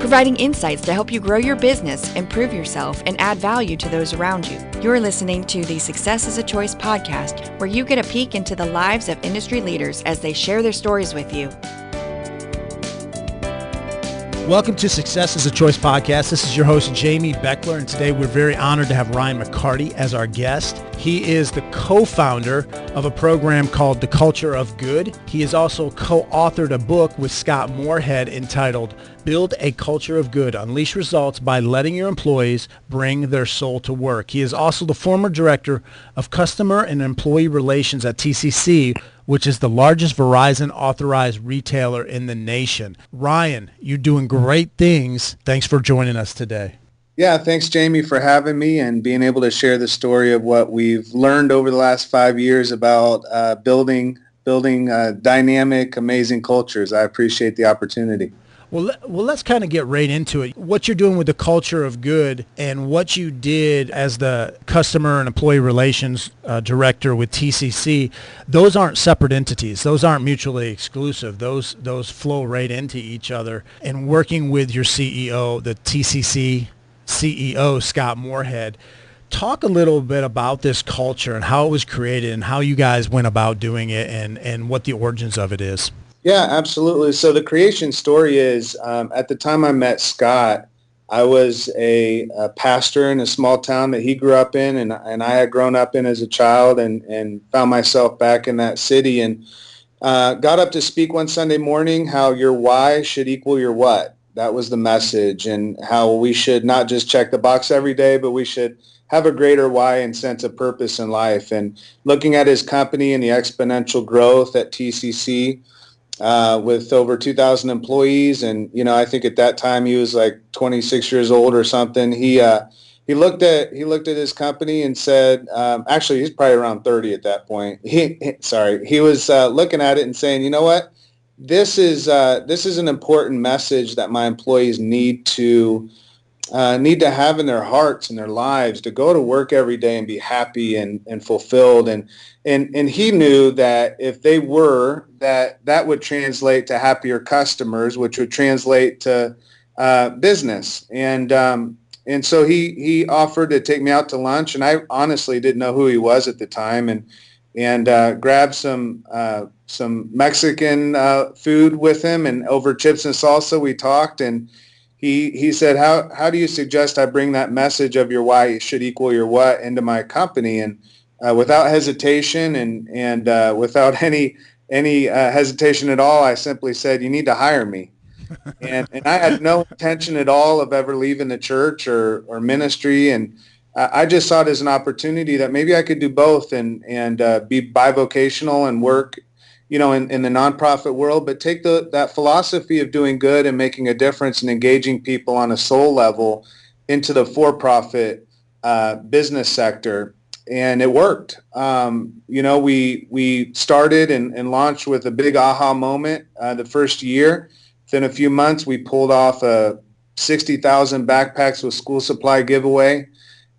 providing insights to help you grow your business, improve yourself, and add value to those around you. You're listening to the Success is a Choice podcast, where you get a peek into the lives of industry leaders as they share their stories with you. Welcome to Success is a Choice podcast. This is your host, Jamy Bechler, and today we're very honored to have Ryan McCarty as our guest. He is the co-founder of a program called The Culture of Good. He has also co-authored a book with Scott Moorehead entitled Build a Culture of Good, Unleash Results by Letting Your Employees Bring Their Soul to Work. He is also the former director of Customer and Employee Relations at TCC, which is the largest Verizon Authorized Retailer in the nation. Ryan, you're doing great things. Thanks for joining us today. Yeah, thanks, Jamie, for having me and being able to share the story of what we've learned over the last 5 years about building dynamic, amazing cultures. I appreciate the opportunity. Well, let's kind of get right into it. What you're doing with the Culture of Good and what you did as the Customer and Employee Relations Director with TCC, those aren't separate entities. Those aren't mutually exclusive. Those flow right into each other. And working with your CEO, the TCC CEO, Scott Moorehead, talk a little bit about this culture and how it was created and how you guys went about doing it and what the origins of it is. Yeah, absolutely. So the creation story is, at the time I met Scott, I was a pastor in a small town that he grew up in, and I had grown up in as a child and found myself back in that city and got up to speak one Sunday morning how your why should equal your what. That was the message, and how we should not just check the box every day, but we should have a greater why and sense of purpose in life. And looking at his company and the exponential growth at TCC, with over 2,000 employees. And, I think at that time he was like 26 years old or something. He looked at his company and said, actually, he's probably around 30 at that point. He was looking at it and saying, you know what, this is an important message that my employees need to have in their hearts and their lives, to go to work every day and be happy and fulfilled. And he knew that if they were, that would translate to happier customers, which would translate to business. And so he offered to take me out to lunch, and I honestly didn't know who he was at the time, and grabbed some Mexican food with him, and over chips and salsa we talked, and he said, how do you suggest I bring that message of your why should equal your what into my company? And without hesitation and without any hesitation at all, I simply said, you need to hire me. And I had no intention at all of ever leaving the church or ministry. And I just saw it as an opportunity that maybe I could do both and be bivocational and work, in the nonprofit world, but take that philosophy of doing good and making a difference and engaging people on a soul level into the for-profit business sector. And it worked. We started and launched with a big aha moment the first year. Within a few months, we pulled off a 60,000 backpacks with school supply giveaway.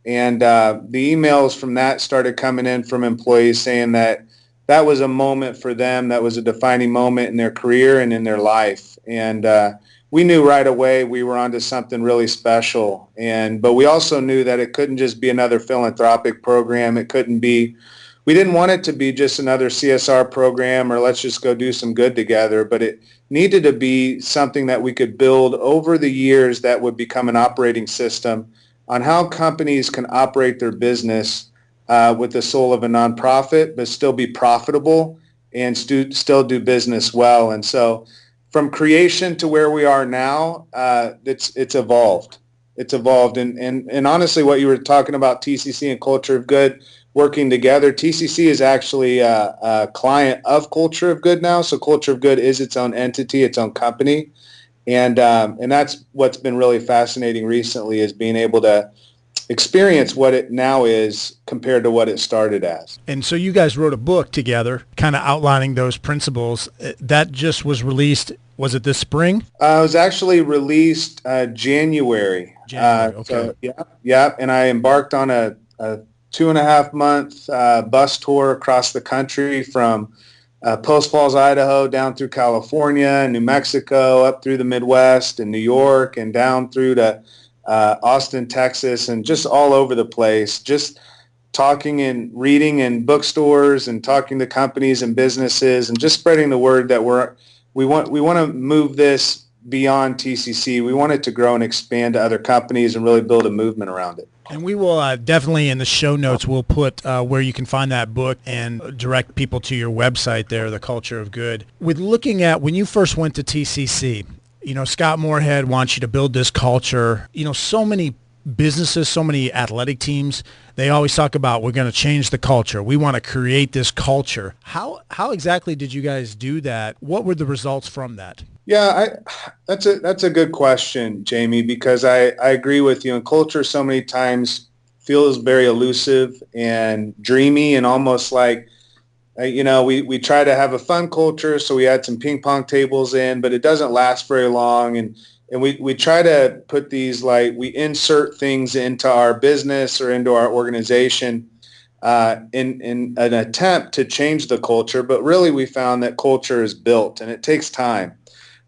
And the emails from that started coming in from employees saying that was a moment for them. That was a defining moment in their career and in their life. And we knew right away we were onto something really special. But we also knew that it couldn't just be another philanthropic program. We didn't want it to be just another CSR program or let's just go do some good together, but it needed to be something that we could build over the years that would become an operating system on how companies can operate their business with the soul of a nonprofit, but still be profitable and still do business well. And so from creation to where we are now, it's evolved. It's evolved. And honestly, what you were talking about, TCC and Culture of Good working together, TCC is actually a client of Culture of Good now. So Culture of Good is its own entity, its own company. And that's what's been really fascinating recently, is being able to experience what it now is compared to what it started as. And so you guys wrote a book together kind of outlining those principles. That just was released, was it this spring? It was actually released January. Okay. So, yeah. And I embarked on a 2.5 month bus tour across the country from Post Falls, Idaho, down through California, New Mexico, up through the Midwest and New York, and down through to Austin, Texas, and just all over the place, just talking and reading in bookstores and talking to companies and businesses and just spreading the word that we want to move this beyond TCC. We want it to grow and expand to other companies and really build a movement around it. And we will definitely in the show notes, we'll put where you can find that book and direct people to your website there, The Culture of Good. With looking at when you first went to TCC, Scott Moorehead wants you to build this culture. So many businesses, so many athletic teams, they always talk about, we're going to change the culture. We want to create this culture. How exactly did you guys do that? What were the results from that? Yeah, that's a good question, Jamie, because I agree with you. And culture so many times feels very elusive and dreamy and almost like, we try to have a fun culture, so we add some ping pong tables in, but it doesn't last very long. And we try to put these, like, we insert things into our business or into our organization in an attempt to change the culture. But really we found that culture is built and it takes time.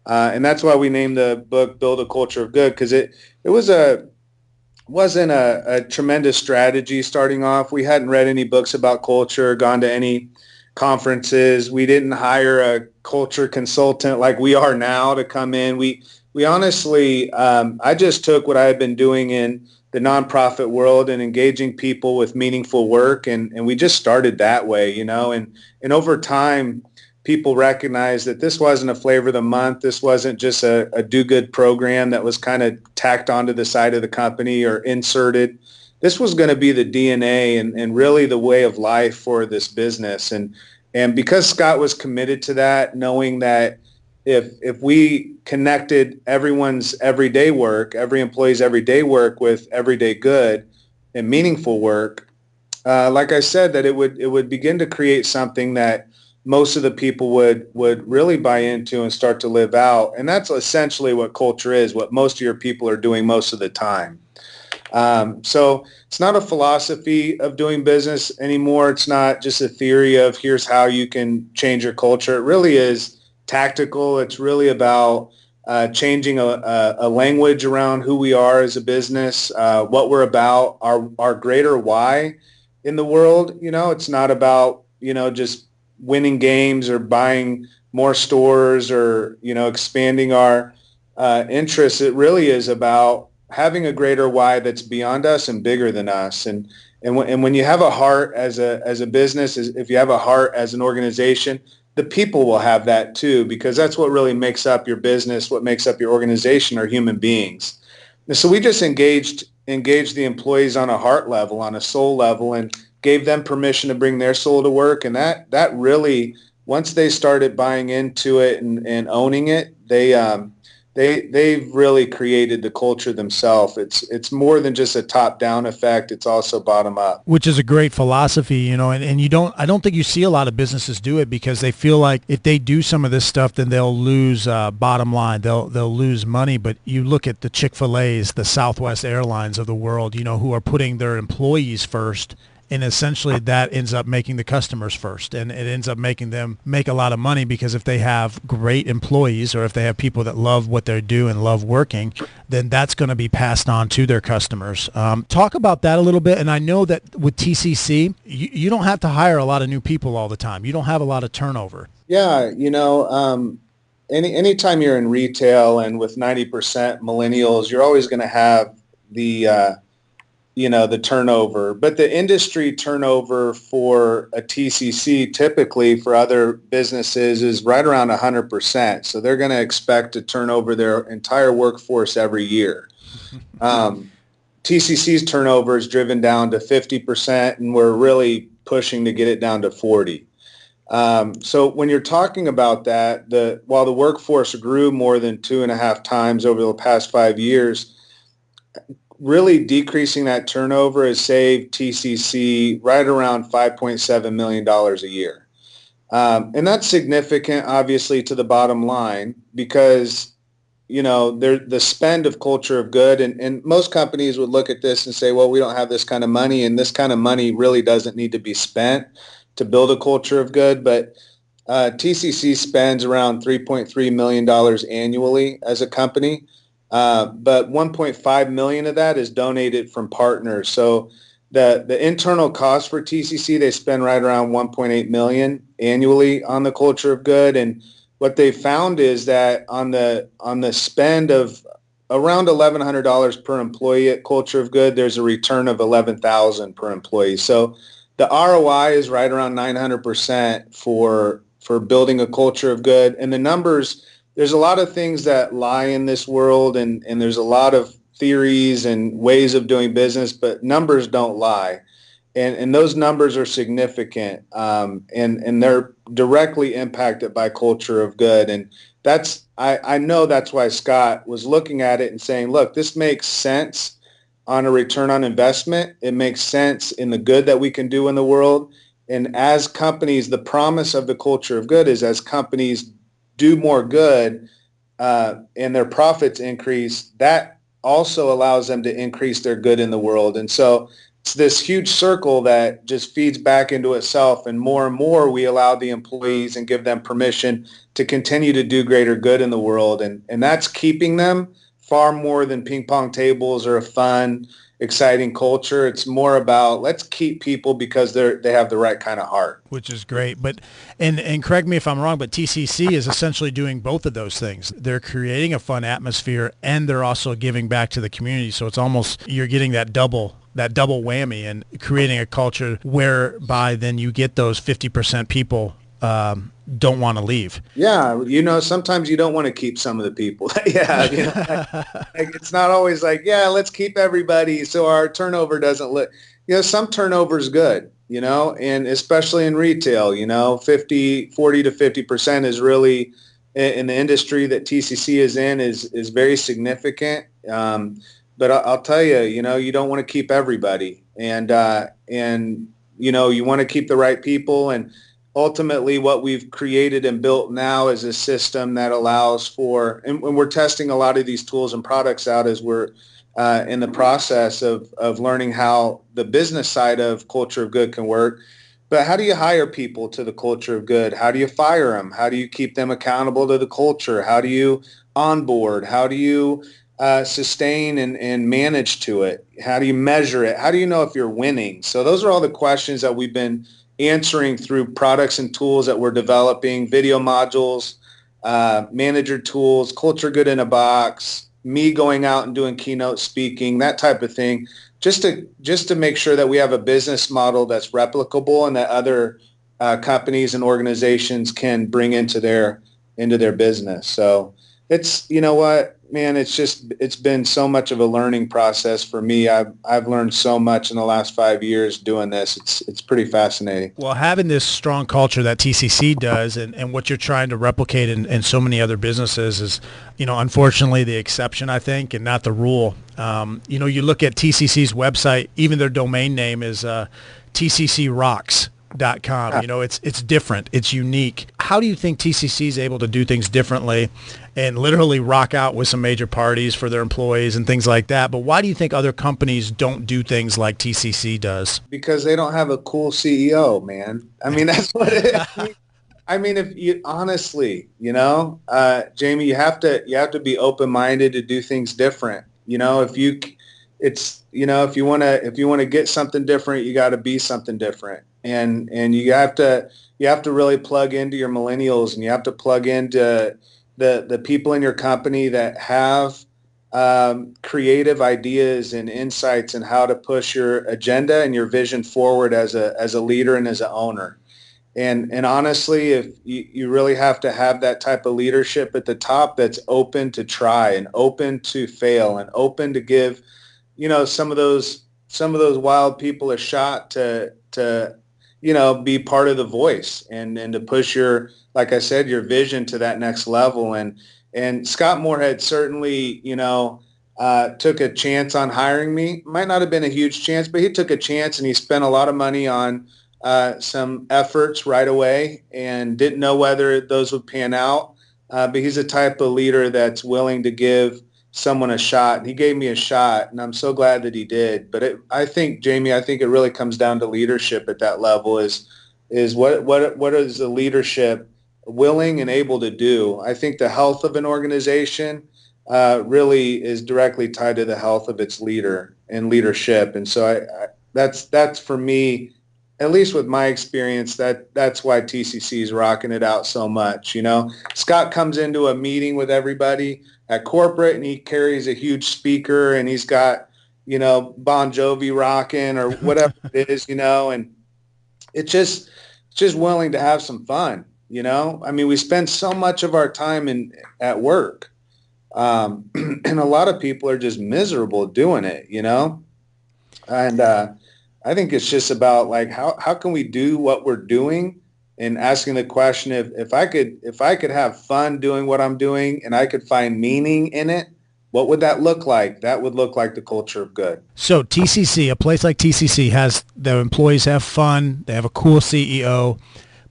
And that's why we named the book Build a Culture of Good, because it wasn't a tremendous strategy starting off. We hadn't read any books about culture, gone to any conferences. We didn't hire a culture consultant like we are now to come in. We honestly, I just took what I had been doing in the nonprofit world and engaging people with meaningful work, and we just started that way, and over time, people recognized that this wasn't a flavor of the month. This wasn't just a do-good program that was kind of tacked onto the side of the company or inserted. This was going to be the DNA and really the way of life for this business. And because Scott was committed to that, knowing that if we connected everyone's everyday work, every employee's everyday work with everyday good and meaningful work, like I said, that it would begin to create something that most of the people would really buy into and start to live out. And that's essentially what culture is, what most of your people are doing most of the time. So it's not a philosophy of doing business anymore. It's not just a theory of here's how you can change your culture. It really is tactical. It's really about changing a language around who we are as a business, what we're about, our greater why in the world. It's not about, just winning games or buying more stores or, expanding our interests. It really is about having a greater why that's beyond us and bigger than us. And when you have a heart as a business, if you have a heart as an organization, the people will have that too, because that's what really makes up your business. What makes up your organization are human beings. And so we just engaged the employees on a heart level, on a soul level, and gave them permission to bring their soul to work. And that really, once they started buying into it and owning it, they've really created the culture themselves. It's more than just a top-down effect. It's also bottom-up. Which is a great philosophy, and I don't think you see a lot of businesses do it because they feel like if they do some of this stuff, then they'll lose bottom line. They'll lose money. But you look at the Chick-fil-A's, the Southwest Airlines of the world, who are putting their employees first. And essentially that ends up making the customers first, and it ends up making them make a lot of money because if they have great employees or if they have people that love what they do and love working, then that's going to be passed on to their customers. Talk about that a little bit. And I know that with TCC, you don't have to hire a lot of new people all the time. You don't have a lot of turnover. Yeah, anytime you're in retail and with 90% millennials, you're always going to have the turnover, but the industry turnover for a TCC typically for other businesses is right around 100%. So they're going to expect to turn over their entire workforce every year. TCC's turnover is driven down to 50%, and we're really pushing to get it down to 40. So when you're talking about that, while the workforce grew more than 2.5 times over the past 5 years, really decreasing that turnover has saved TCC right around $5.7 million a year. And that's significant, obviously, to the bottom line because, the spend of culture of good, and most companies would look at this and say, well, we don't have this kind of money, and this kind of money really doesn't need to be spent to build a culture of good. But TCC spends around $3.3 million annually as a company, but $1.5 million of that is donated from partners. So the internal cost for TCC, they spend right around $1.8 million annually on the culture of good. And what they found is that on the spend of around $1,100 per employee at culture of good, there's a return of $11,000 per employee. So the ROI is right around 900% for building a culture of good. And the numbers, there's a lot of things that lie in this world, and there's a lot of theories and ways of doing business, but numbers don't lie. And those numbers are significant, and they're directly impacted by culture of good. And I know that's why Scott was looking at it and saying, look, this makes sense on a return on investment. It makes sense in the good that we can do in the world. And as companies, the promise of the culture of good is as companies do more good and their profits increase, that also allows them to increase their good in the world. And so it's this huge circle that just feeds back into itself, and more we allow the employees and give them permission to continue to do greater good in the world. And that's keeping them far more than ping pong tables or a fun, exciting culture. It's more about let's keep people because they have the right kind of heart. Which is great. But and correct me if I'm wrong, but TCC is essentially doing both of those things. They're creating a fun atmosphere, and they're also giving back to the community. So it's almost you're getting that double whammy and creating a culture whereby then you get those 50% people don't want to leave. Yeah, sometimes you don't want to keep some of the people. Yeah, like it's not always like, yeah, let's keep everybody so our turnover doesn't look. Some turnover is good, and especially in retail, 40 to 50% is really in the industry that TCC is in is very significant. But I'll tell you, you don't want to keep everybody, and you want to keep the right people. And ultimately what we've created and built now is a system that allows for, and we're testing a lot of these tools and products out as we're in the process of learning how the business side of culture of good can work. But how do you hire people to the culture of good? How do you fire them? How do you keep them accountable to the culture? How do you onboard? How do you sustain and manage to it? How do you measure it? How do you know if you're winning? So those are all the questions that we've been answering through products and tools that we're developing, video modules, manager tools, culture good in a box, me going out and doing keynote speaking, that type of thing, just to make sure that we have a business model that's replicable and that other companies and organizations can bring into their business. So it's, man, it's been so much of a learning process for me. I've learned so much in the last 5 years doing this. It's pretty fascinating. Well, having this strong culture that TCC does and what you're trying to replicate in so many other businesses is, unfortunately the exception, I think, and not the rule. You look at TCC's website, even their domain name is TCCrocks.com. It's different. It's unique. How do you think TCC is able to do things differently and literally rock out with some major parties for their employees and things like that? But why do you think other companies don't do things like TCC does? Because they don't have a cool CEO, man. I mean, that's what it is. I mean, if you honestly, Jamie, you have to be open-minded to do things different. If you want to get something different, you got to be something different. And you have to really plug into your millennials, and you have to plug into the people in your company that have creative ideas and insights and how to push your agenda and your vision forward as a leader and as an owner. And honestly, if you really have to have that type of leadership at the top that's open to try and open to fail and open to give, some of those wild people a shot to be part of the voice and to push your, like I said, your vision to that next level. And Scott Moorehead certainly, took a chance on hiring me. Might not have been a huge chance, but he took a chance, and he spent a lot of money on some efforts right away and didn't know whether those would pan out. But he's a type of leader that's willing to give someone a shot. He gave me a shot, and I'm so glad that he did. But I think, Jamie, it really comes down to leadership at that level. Is what is the leadership willing and able to do. I think the health of an organization really is directly tied to the health of its leader and leadership. And so that's for me, at least with my experience, that's why TCC is rocking it out so much. Scott comes into a meeting with everybody at corporate and he carries a huge speaker and he's got, Bon Jovi rocking or whatever it is, and it's just willing to have some fun. I mean, we spend so much of our time at work. And a lot of people are just miserable doing it, and I think it's just about like, how can we do what we're doing, and asking the question, if I could have fun doing what I'm doing and I could find meaning in it, what would that look like? That would look like the culture of good. So TCC, a place like TCC, has the employees have fun. They have a cool CEO,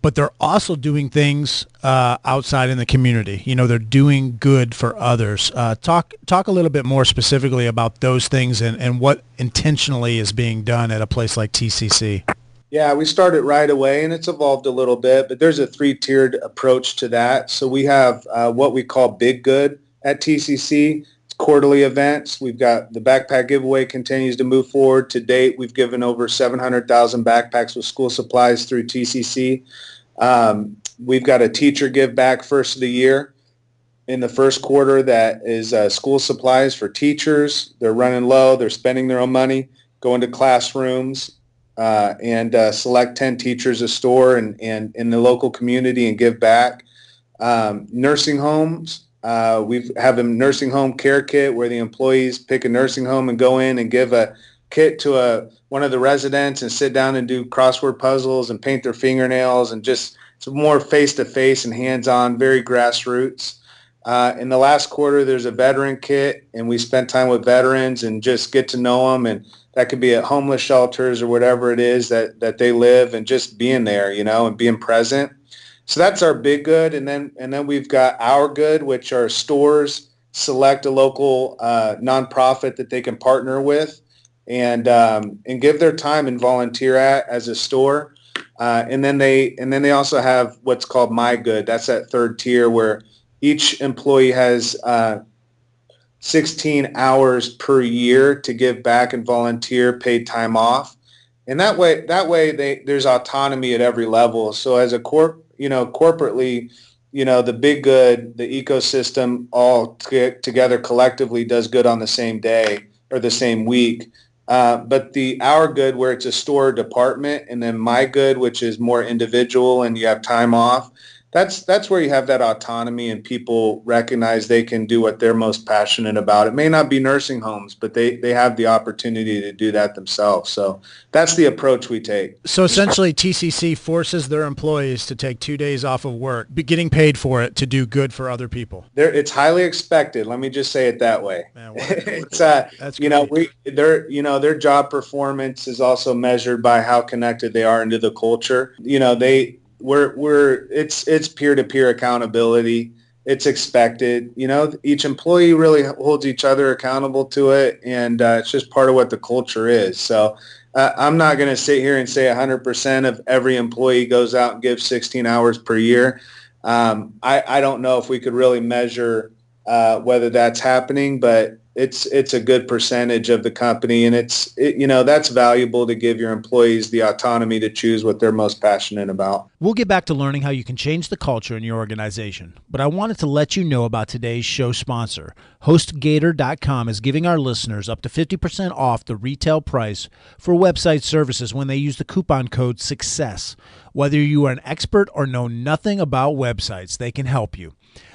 but they're also doing things outside in the community. They're doing good for others. Talk a little bit more specifically about those things and what intentionally is being done at a place like TCC. Yeah, we started right away, and it's evolved a little bit, but there's a 3-tiered approach to that. So we have what we call Big Good at TCC. It's quarterly events. We've got the backpack giveaway continues to move forward. To date, we've given over 700,000 backpacks with school supplies through TCC. We've got a teacher give back first of the year in the first quarter that is school supplies for teachers. They're running low. They're spending their own money, going to classrooms, and select 10 teachers a store and in the local community and give back. Nursing homes, we have a nursing home care kit where the employees pick a nursing home and go in and give a kit to one of the residents and sit down and do crossword puzzles and paint their fingernails, and just it's more face-to-face and hands-on, very grassroots. In the last quarter, there's a veteran kit, and we spent time with veterans and just get to know them, and that could be at homeless shelters or whatever it is that they live, and just being there, and being present. So that's our Big Good, and then we've got Our Good, which are stores select a local nonprofit that they can partner with and give their time and volunteer at as a store. And then they also have what's called My Good. That's that third tier where each employee has 16 hours per year to give back and volunteer, paid time off. And that way there's autonomy at every level. So as a corporately, the Big Good, the ecosystem all together collectively does good on the same day or the same week. But the Our Good, where it's a store department, and then My Good, which is more individual and you have time off, that's where you have that autonomy and people recognize they can do what they're most passionate about. It may not be nursing homes, but they have the opportunity to do that themselves. So that's the approach we take. So essentially TCC forces their employees to take 2 days off of work, getting paid for it to do good for other people. It's highly expected. Let me just say it that way. Man, it's that's their job performance is also measured by how connected they are into the culture. It's peer-to-peer accountability. It's expected. Each employee really holds each other accountable to it, and it's just part of what the culture is. So I'm not going to sit here and say 100% of every employee goes out and gives 16 hours per year. I don't know if we could really measure whether that's happening, but it's a good percentage of the company, and that's valuable to give your employees the autonomy to choose what they're most passionate about. We'll get back to learning how you can change the culture in your organization, but I wanted to let you know about today's show sponsor. HostGator.com is giving our listeners up to 50% off the retail price for website services when they use the coupon code SUCCESS. Whether you are an expert or know nothing about websites, they can help you.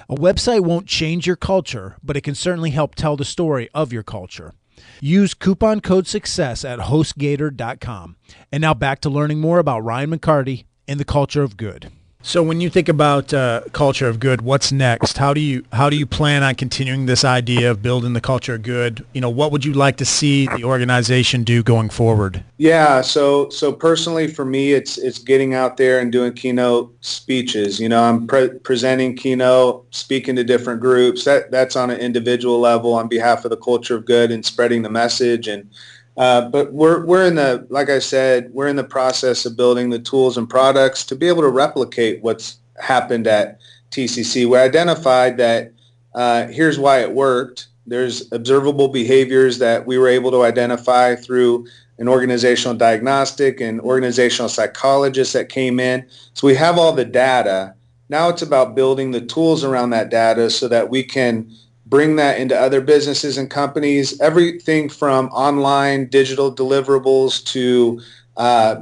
A website won't change your culture, but it can certainly help tell the story of your culture. Use coupon code SUCCESS at HostGator.com. And now back to learning more about Ryan McCarty and the culture of good. So when you think about culture of good, what's next? How do you plan on continuing this idea of building the culture of good? What would you like to see the organization do going forward? Yeah, so personally for me, it's getting out there and doing keynote speeches. I'm presenting keynote, speaking to different groups. That's on an individual level on behalf of the culture of good and spreading the message. And but we're in the, like I said, we're in the process of building the tools and products to be able to replicate what's happened at TCC. We identified that here's why it worked. There's observable behaviors that we were able to identify through an organizational diagnostic and organizational psychologist that came in. So we have all the data. Now it's about building the tools around that data so that we can bring that into other businesses and companies, everything from online digital deliverables to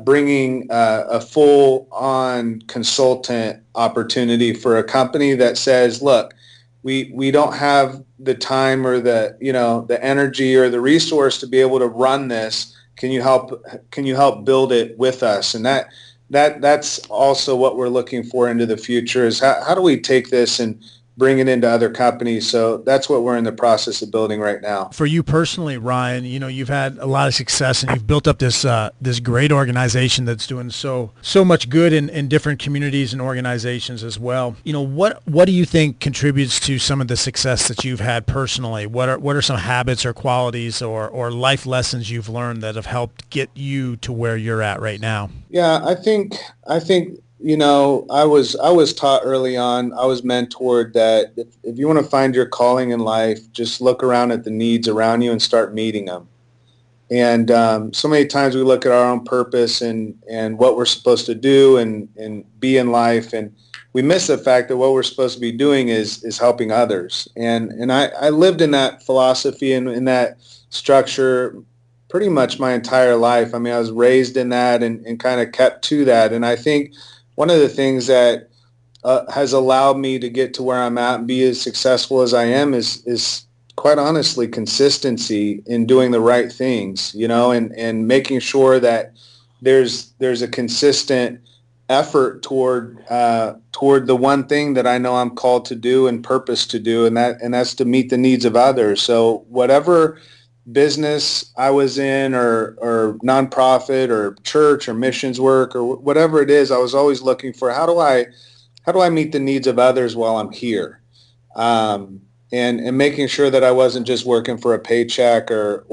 bringing a full-on consultant opportunity for a company that says, look, we don't have the time or the energy or the resource to be able to run this. Can you help build it with us? And that's also what we're looking for into the future is how do we take this and bring it into other companies. So that's what we're in the process of building right now. For you personally, Ryan, you've had a lot of success and you've built up this great organization that's doing so much good in different communities and organizations as well. What do you think contributes to some of the success that you've had personally? What are some habits or qualities or life lessons you've learned that have helped get you to where you're at right now? Yeah, I think I was taught early on, I was mentored that if you want to find your calling in life, just look around at the needs around you and start meeting them. And so many times we look at our own purpose and what we're supposed to do and be in life, and we miss the fact that what we're supposed to be doing is helping others. And I lived in that philosophy and in that structure pretty much my entire life. I mean, I was raised in that and kind of kept to that. And I think one of the things that has allowed me to get to where I'm at and be as successful as I am is quite honestly consistency in doing the right things, and making sure that there's a consistent effort toward the one thing that I know I'm called to do and purpose to do, and that's to meet the needs of others. So whatever business I was in or nonprofit or church or missions work or whatever it is, I was always looking for how do I meet the needs of others while I'm here, and making sure that I wasn't just working for a paycheck or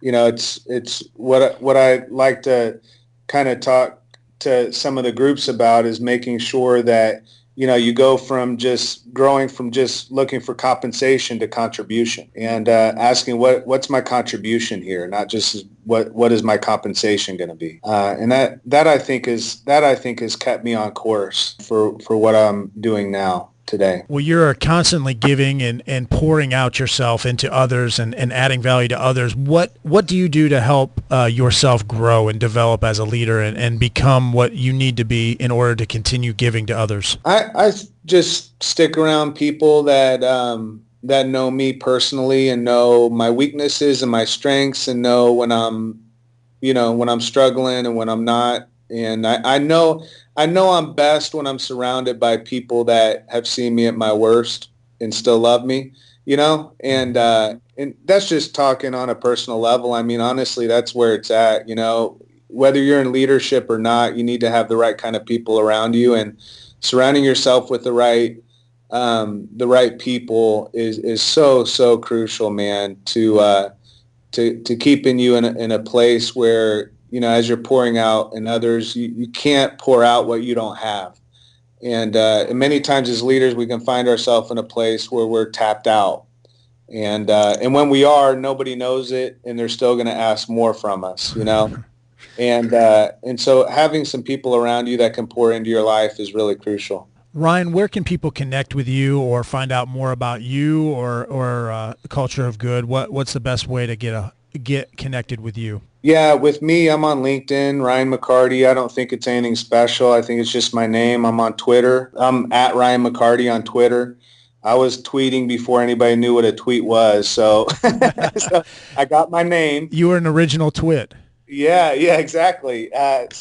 it's what I like to kind of talk to some of the groups about is making sure that you go from just growing from just looking for compensation to contribution, and asking what's my contribution here, not just what is my compensation going to be, and that I think has kept me on course for what I'm doing now today. Well, you're constantly giving and pouring out yourself into others and adding value to others. What do you do to help yourself grow and develop as a leader and become what you need to be in order to continue giving to others? I just stick around people that know me personally and know my weaknesses and my strengths and know when I'm struggling and when I'm not. And I know I'm best when I'm surrounded by people that have seen me at my worst and still love me, and that's just talking on a personal level. I mean, honestly, that's where it's at, whether you're in leadership or not, you need to have the right kind of people around you, and surrounding yourself with the right people is so crucial, man, to keeping you in a place where, as you're pouring out in others, you can't pour out what you don't have. And many times as leaders, we can find ourselves in a place where we're tapped out. And when we are, nobody knows it, and they're still going to ask more from us, And so having some people around you that can pour into your life is really crucial. Ryan, where can people connect with you or find out more about you or the Culture of Good? What's the best way to get connected with you? Yeah, with me, I'm on LinkedIn, Ryan McCarty. I don't think it's anything special. I think it's just my name. I'm on Twitter. I'm at Ryan McCarty on Twitter. I was tweeting before anybody knew what a tweet was, so, so I got my name. You were an original twit. Yeah, exactly. That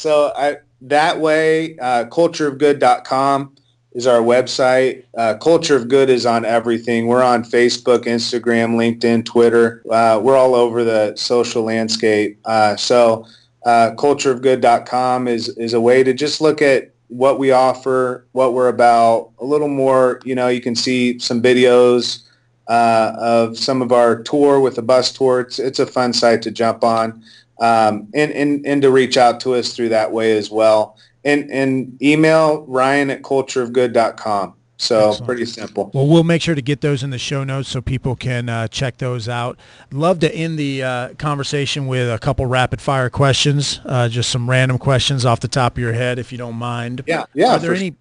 way, cultureofgood.com is our website. Culture of Good is on everything. We're on Facebook, Instagram, LinkedIn, Twitter. We're all over the social landscape. So cultureofgood.com is a way to just look at what we offer, what we're about, a little more. You can see some videos of some of our tour with the bus tour. It's a fun site to jump on, and to reach out to us through that way as well. and email Ryan@cultureofgood.com. So Excellent. pretty simple. Well, we'll make sure to get those in the show notes so people can check those out. Love to end the conversation with a couple rapid fire questions, just some random questions off the top of your head, if you don't mind. Yeah. Are there any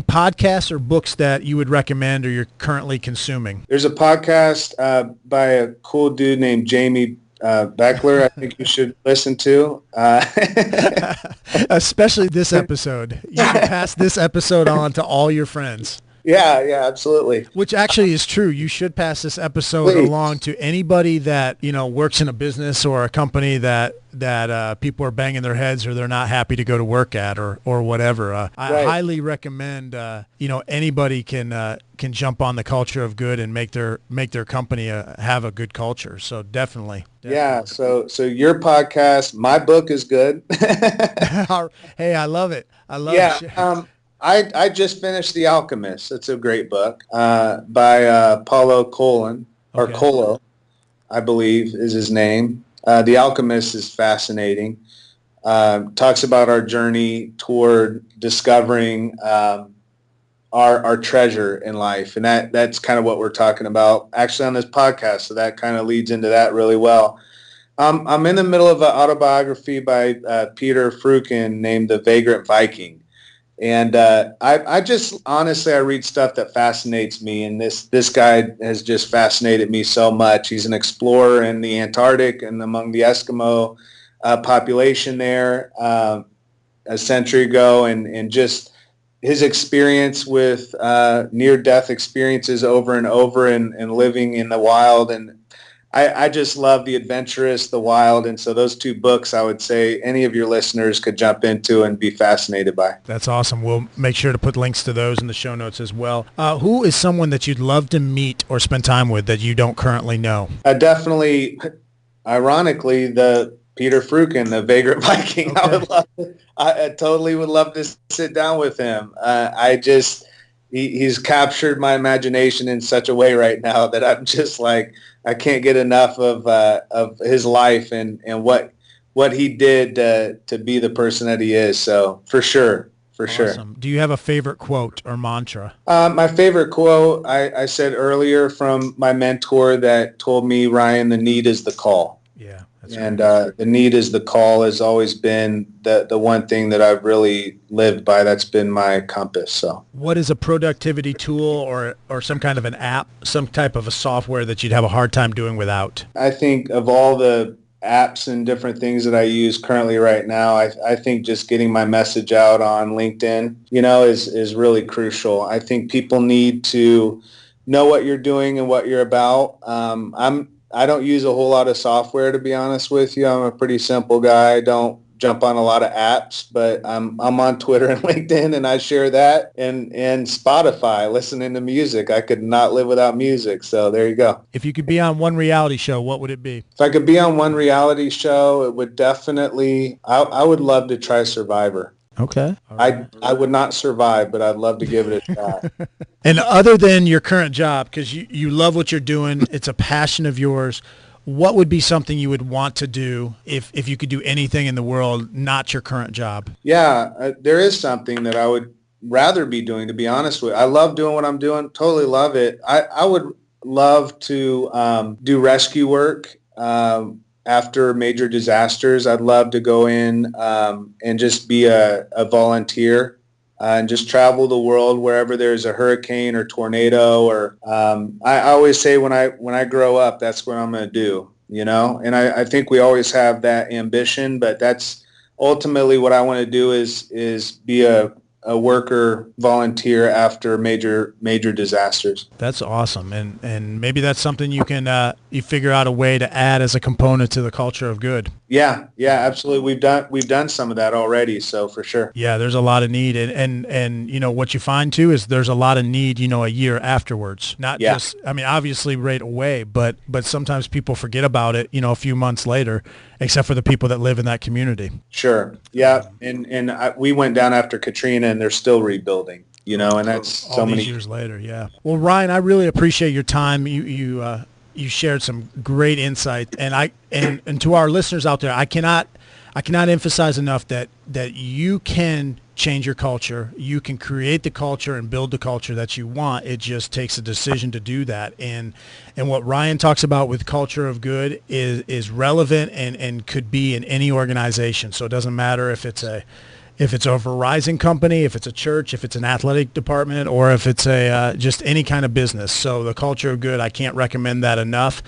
podcasts or books that you would recommend or you're currently consuming? There's a podcast by a cool dude named Jamy Bechler. I think you should listen to. Especially this episode. You should pass this episode on to all your friends. Yeah, absolutely. Which actually is true. You should pass this episode along to anybody that, works in a business or a company that people are banging their heads or they're not happy to go to work at or whatever. I highly recommend, anybody can jump on the culture of good and make their company have a good culture. So definitely. Yeah. So your podcast, my book is good. Hey, I love it. I love it. I just finished The Alchemist. It's a great book by Paulo Coelho, I believe is his name. The Alchemist is fascinating. Talks about our journey toward discovering our treasure in life. And that's kind of what we're talking about actually on this podcast. So that kind of leads into that really well. I'm in the middle of an autobiography by Peter Frukin named The Vagrant Viking. And I just honestly, I read stuff that fascinates me, and this guy has just fascinated me so much. He's an explorer in the Antarctic and among the Eskimo population there a century ago, and just his experience with near-death experiences over and over and living in the wild. And I just love the adventurous, the wild, and so those two books I would say any of your listeners could jump into and be fascinated by. That's awesome. We'll make sure to put links to those in the show notes as well. Who is someone that you'd love to meet or spend time with that you don't currently know? Definitely, ironically, the Peter Frukin, the Vagrant Viking. Okay. I totally would love to sit down with him. He's captured my imagination in such a way right now that I'm just like, I can't get enough of his life and what he did to be the person that he is. So for sure. Awesome. Do you have a favorite quote or mantra? My favorite quote, I said earlier from my mentor that told me, Ryan, the need is the call. Yeah. And the need is the call has always been the one thing that I've really lived by. That's been my compass. So what is a productivity tool or some kind of an app, some type of a software that you'd have a hard time doing without? I think of all the apps and different things that I use currently right now, I think just getting my message out on LinkedIn, is really crucial. I think people need to know what you're doing and what you're about. I don't use a whole lot of software, to be honest with you. I'm a pretty simple guy. I don't jump on a lot of apps, but I'm on Twitter and LinkedIn, and I share that, and Spotify, listening to music. I could not live without music, so there you go. If you could be on one reality show, what would it be? If I could be on one reality show, it would definitely, I would love to try Survivor. Okay. I would not survive, but I'd love to give it a shot. And other than your current job, because you love what you're doing, it's a passion of yours, what would be something you would want to do if you could do anything in the world, not your current job? Yeah, there is something that I would rather be doing, to be honest with you. I love doing what I'm doing, totally love it. I would love to do rescue work. After major disasters, I'd love to go in and just be a volunteer and just travel the world wherever there's a hurricane or tornado. Or I always say when I grow up, that's what I'm going to do, And I think we always have that ambition, but that's ultimately what I want to do is be a worker volunteer after major disasters. That's awesome. And maybe that's something you can you figure out a way to add as a component to the culture of good. Yeah, absolutely. We've done some of that already, so for sure. Yeah, there's a lot of need, and what you find too is there's a lot of need, a year afterwards. Not just, obviously right away, but sometimes people forget about it, a few months later, except for the people that live in that community. Sure. Yeah, and we went down after Katrina, and they're still rebuilding. And that's all these years later. Yeah. Well, Ryan, I really appreciate your time. You shared some great insight, and to our listeners out there, I cannot emphasize enough that you can change your culture. You can create the culture and build the culture that you want. It just takes a decision to do that. And what Ryan talks about with culture of good is relevant and could be in any organization. So it doesn't matter if it's a Verizon company, if it's a church, if it's an athletic department, or if it's just any kind of business. So the culture of good, I can't recommend that enough.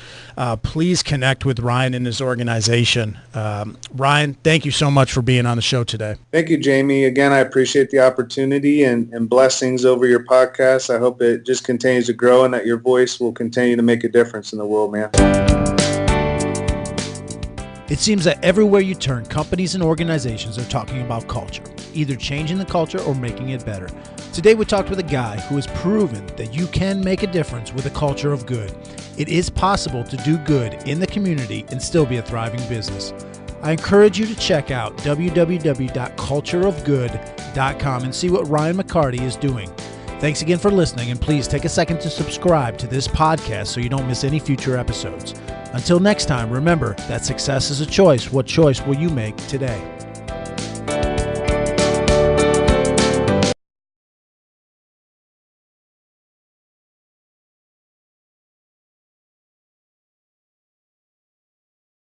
Please connect with Ryan and his organization. Ryan, thank you so much for being on the show today. Thank you, Jamie. Again, I appreciate the opportunity and blessings over your podcast. I hope it just continues to grow and that your voice will continue to make a difference in the world, man. It seems that everywhere you turn, companies and organizations are talking about culture, either changing the culture or making it better. Today we talked with a guy who has proven that you can make a difference with a culture of good. It is possible to do good in the community and still be a thriving business. I encourage you to check out www.cultureofgood.com and see what Ryan McCarty is doing. Thanks again for listening, and please take a second to subscribe to this podcast so you don't miss any future episodes. Until next time, remember that success is a choice. What choice will you make today?